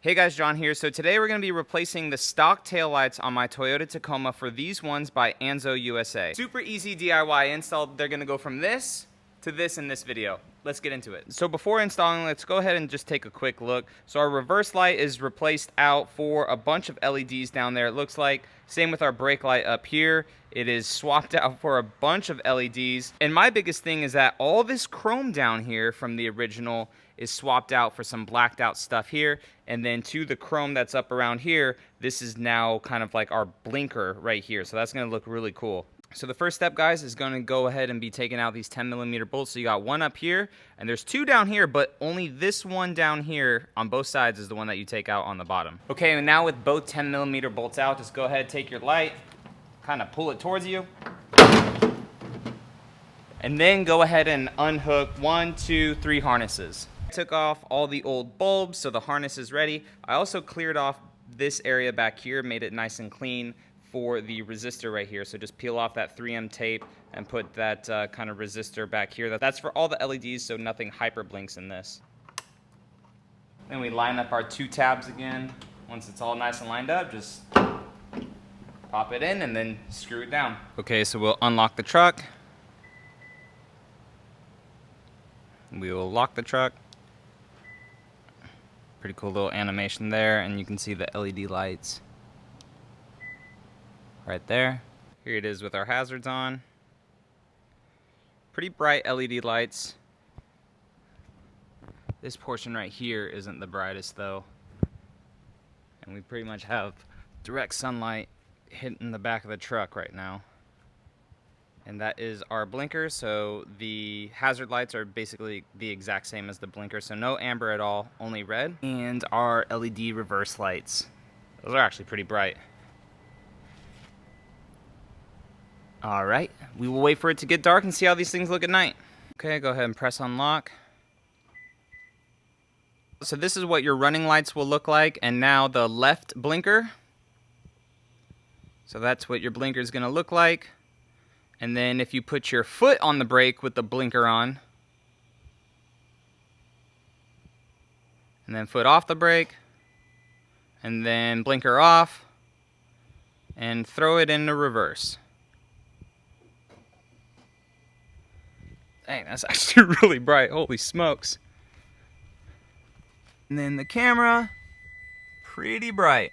Hey guys, John here. So today we're going to be replacing the stock taillights on my Toyota Tacoma for these ones by Anzo USA. Super easy DIY install. They're going to go from this to this in this video. Let's get into it. So before installing, let's go ahead and just take a quick look. So our reverse light is replaced out for a bunch of LEDs down there, it looks like. Same with our brake light up here. It is swapped out for a bunch of LEDs. And my biggest thing is that all this chrome down here from the original is swapped out for some blacked out stuff here. And then to the chrome that's up around here, this is now kind of like our blinker right here. So that's gonna look really cool. So the first step, guys, is gonna go ahead and be taking out these 10mm bolts. So you got one up here, and there's two down here, but only this one down here on both sides is the one that you take out on the bottom. Okay, and now with both 10mm bolts out, just go ahead, take your light, kind of pull it towards you, and then go ahead and unhook 1, 2, 3 harnesses. I took off all the old bulbs, so the harness is ready. I also cleared off this area back here, made it nice and clean for the resistor right here. So just peel off that 3M tape and put that kind of resistor back here. That's for all the LEDs, so nothing hyper blinks in this. Then we line up our two tabs again. Once it's all nice and lined up, just pop it in and then screw it down. Okay, so we'll unlock the truck. We will lock the truck. Pretty cool little animation there, and you can see the LED lights right there. Here it is with our hazards on. Pretty bright LED lights. This portion right here isn't the brightest though. And we pretty much have direct sunlight hitting the back of the truck right now. And that is our blinker, so the hazard lights are basically the exact same as the blinker, so no amber at all, only red. And our LED reverse lights. Those are actually pretty bright. Alright, we will wait for it to get dark and see how these things look at night. Okay, go ahead and press unlock. So this is what your running lights will look like, and now the left blinker. So that's what your blinker is going to look like. And then if you put your foot on the brake with the blinker on, and then foot off the brake, and then blinker off, and throw it into reverse. Dang, that's actually really bright. Holy smokes. And then the camera, pretty bright.